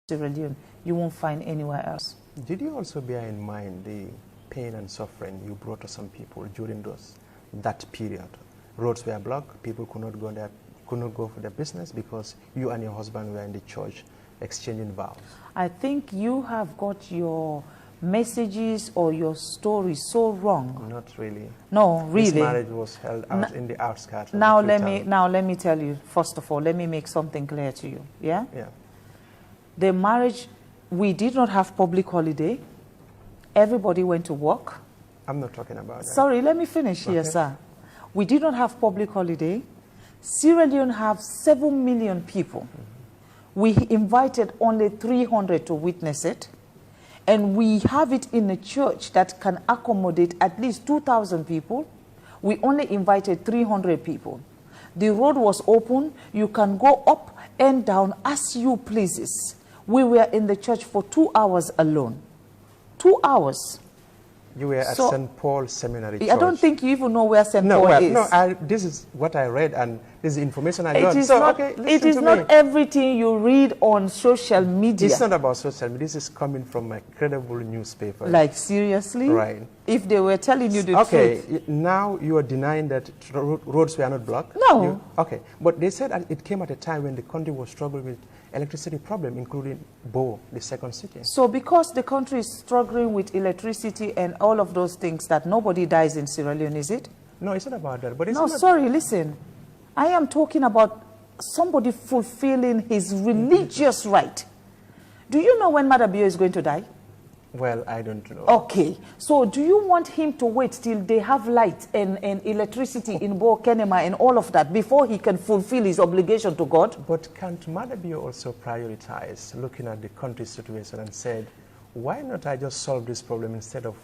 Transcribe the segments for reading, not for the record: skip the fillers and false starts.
Sierra Leone, you won't find anywhere else. Did you also bear in mind the pain and suffering you brought to some people during that period? Roads were blocked, people could not go for their business because you and your husband were in the church exchanging vows. I think you have got your messages or your story so wrong. Not really. No, really. This marriage was held out in the outskirts. Now let me tell you. First of all, let me make something clear to you. Yeah. Yeah. The marriage, we did not have public holiday. Everybody went to work. I'm not talking about that. Sorry, let me finish here, sir. We did not have public holiday. Sierra Leone have 7 million people. We invited only 300 to witness it. And we have it in a church that can accommodate at least 2,000 people. We only invited 300 people. The road was open. You can go up and down as you pleases. We were in the church for 2 hours alone. 2 hours. You were at St. Paul Seminary Church. I don't think you even know where St. Paul is. No, this is what I read, and this is information I got. It is not everything you read on social media. It's not about social media. This is coming from a credible newspaper. Like, seriously? Right. If they were telling you the truth. Okay, now you are denying that roads were not blocked? No. Okay, but they said it came at a time when the country was struggling with electricity problem, including Bo, the second city. So because the country is struggling with electricity and all of those things, that nobody dies in Sierra Leone, is it? No, it's not about that. But it's no, sorry, listen. I am talking about somebody fulfilling his religious right. Do you know when Mother Bio is going to die? Well, I don't know. Okay. So do you want him to wait till they have light and electricity in Bo, Kenema and all of that before he can fulfill his obligation to God? But can't Mother Bio also prioritize looking at the country's situation and said, why not I just solve this problem instead of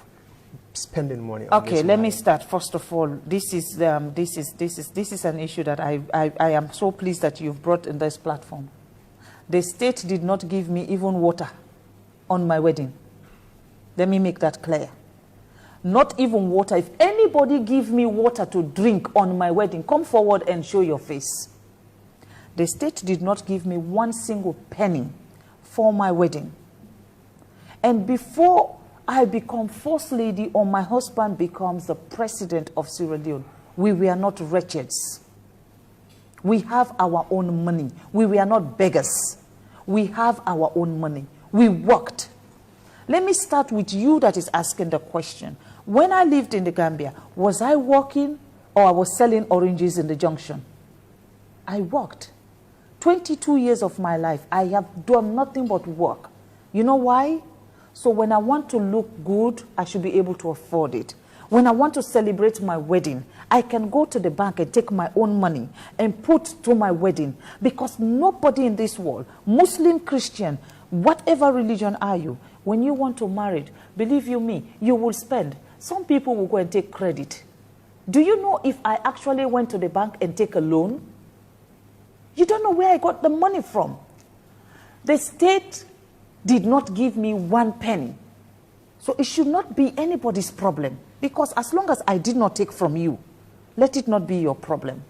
spending money on this? Okay, let me start. First of all, this is an issue that I am so pleased that you've brought in this platform. The state did not give me even water on my wedding. Let me make that clear. Not even water. If anybody give me water to drink on my wedding, come forward and show your face. The state did not give me one single penny for my wedding. And before I become first lady or my husband becomes the president of Sierra Leone, we were not wretches. We have our own money. We were not beggars. We have our own money. We worked. Let me start with you that is asking the question. When I lived in the Gambia, was I working or I was selling oranges in the junction? I worked. 22 years of my life, I have done nothing but work. You know why? So when I want to look good, I should be able to afford it. When I want to celebrate my wedding, I can go to the bank and take my own money and put to my wedding, because nobody in this world, Muslim, Christian, whatever religion are you, when you want to marry, believe you me, you will spend. Some people will go and take credit. Do you know if I actually went to the bank and take a loan? You don't know where I got the money from. The state did not give me one penny. So it should not be anybody's problem. Because as long as I did not take from you, let it not be your problem.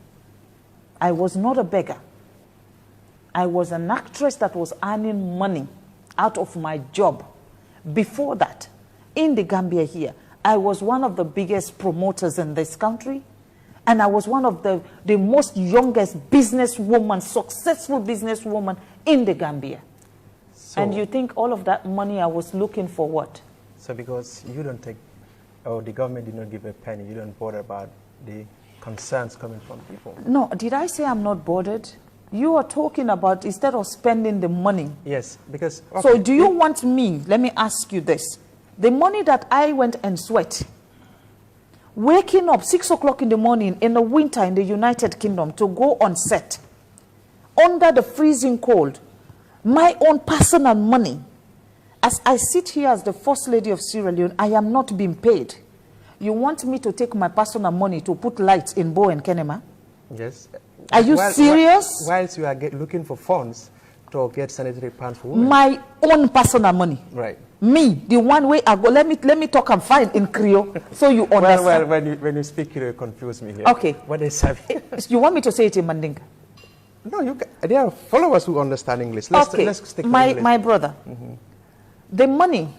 I was not a beggar. I was an actress that was earning money out of my job. Before that, in the Gambia here, I was one of the biggest promoters in this country. And I was one of the most youngest businesswoman, successful businesswoman in the Gambia. So, and you think all of that money I was looking for what? So because you don't take, or the government did not give a penny, you don't bother about the concerns coming from people? No, did I say I'm not bothered? You are talking about instead of spending the money. Yes, because... Okay. So do you want me, let me ask you this. The money that I went and sweat, waking up 6 o'clock in the morning in the winter in the United Kingdom to go on set, under the freezing cold, my own personal money. As I sit here as the First Lady of Sierra Leone, I am not being paid. You want me to take my personal money to put lights in Bo and Kenema? Yes. Are you serious? Whilst you are looking for funds to get sanitary pants for women. My own personal money. Right. Me, the one way I go. Let me talk and find in Creole so you understand. Well, when you speak Creole, you confuse me here. Okay. What is happening? You want me to say it in Mandinka? No, there are followers who understand English. Let's stick to English. My brother, the money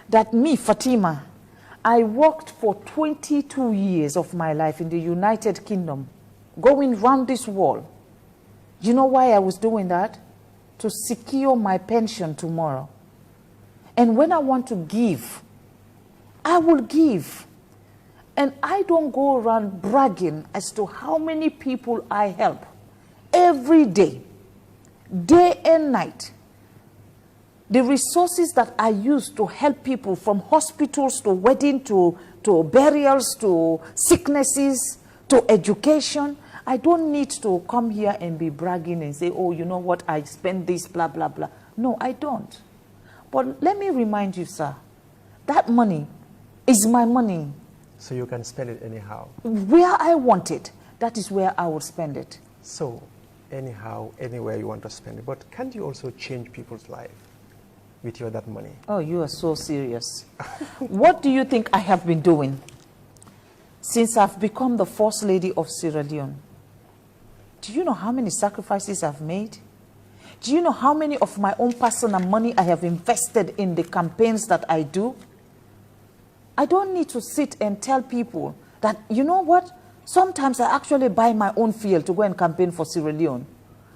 that me, Fatima, I worked for 22 years of my life in the United Kingdom, going round this wall. You know why I was doing that? To secure my pension tomorrow. And when I want to give, I will give. And I don't go around bragging as to how many people I help. Every day, day and night. The resources that I use to help people, from hospitals to wedding to burials to sicknesses to education, I don't need to come here and be bragging and say, oh, you know what, I spend this, blah, blah, blah. No, I don't. But let me remind you, sir, that money is my money. So you can spend it anyhow? Where I want it, that is where I will spend it. So, anyhow, anywhere you want to spend it. But can't you also change people's life with that money? Oh, you are so serious. What do you think I have been doing since I've become the First Lady of Sierra Leone? Do you know how many sacrifices I've made? Do you know how many of my own personal money I have invested in the campaigns that I do? I don't need to sit and tell people that, you know what? Sometimes I actually buy my own fuel to go and campaign for Sierra Leone.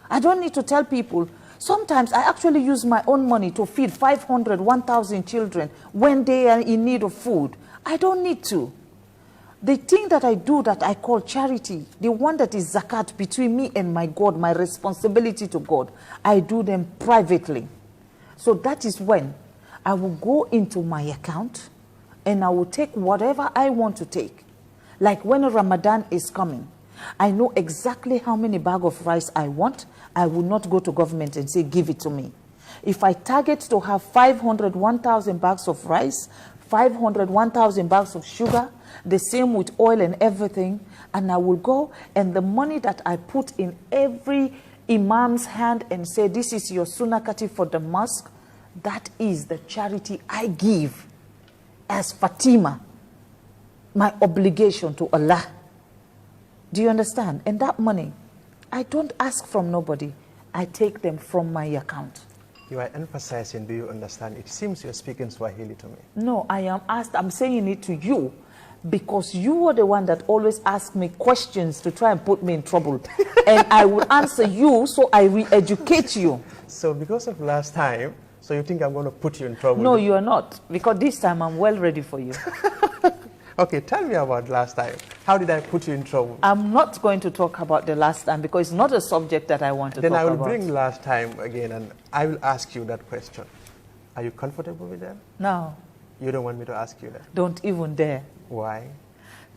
I don't need to tell people, sometimes I actually use my own money to feed 500, 1,000 children when they are in need of food. I don't need to. The thing that I do that I call charity, the one that is zakat between me and my God, my responsibility to God, I do them privately. So that is when I will go into my account and I will take whatever I want to take. Like when Ramadan is coming, I know exactly how many bags of rice I want. I will not go to government and say, give it to me. If I target to have 500, 1,000 bags of rice, 500, 1,000 bags of sugar, the same with oil and everything, and I will go, and the money that I put in every imam's hand and say, this is your sunakati for the mosque, that is the charity I give as Fatima, my obligation to Allah. Do you understand? And that money, I don't ask from nobody. I take them from my account. You are emphasizing, do you understand? It seems you're speaking Swahili to me. No, I'm saying it to you because you are the one that always asks me questions to try and put me in trouble. And I will answer you, so I re-educate you. So because of last time, so you think I'm going to put you in trouble? No, you are not. Because this time I'm well ready for you. Okay, tell me about last time. How did I put you in trouble? I'm not going to talk about the last time because it's not a subject that I want to talk about. Then I will bring last time again and I will ask you that question. Are you comfortable with that? No. You don't want me to ask you that? Don't even dare. Why?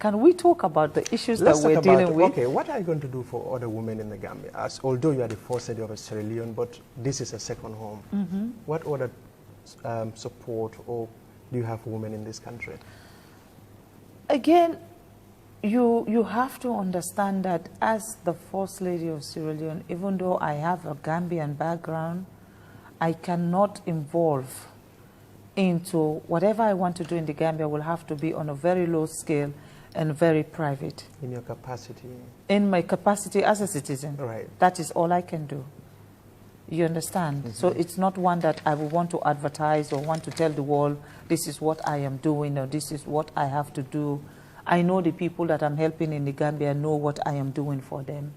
Can we talk about the issues that we're dealing with? Okay, what are you going to do for other women in the Gambia? Although you are the first lady of Sierra Leone, but this is a second home. What other support or do you have for women in this country? Again, you have to understand that as the First Lady of Sierra Leone, even though I have a Gambian background, I cannot involve into whatever I want to do in the Gambia will have to be on a very low scale and very private. In your capacity? In my capacity as a citizen. Right. That is all I can do. You understand? So it's not one that I would want to advertise or want to tell the world, this is what I am doing or this is what I have to do. I know the people that I'm helping in the Gambia know what I am doing for them.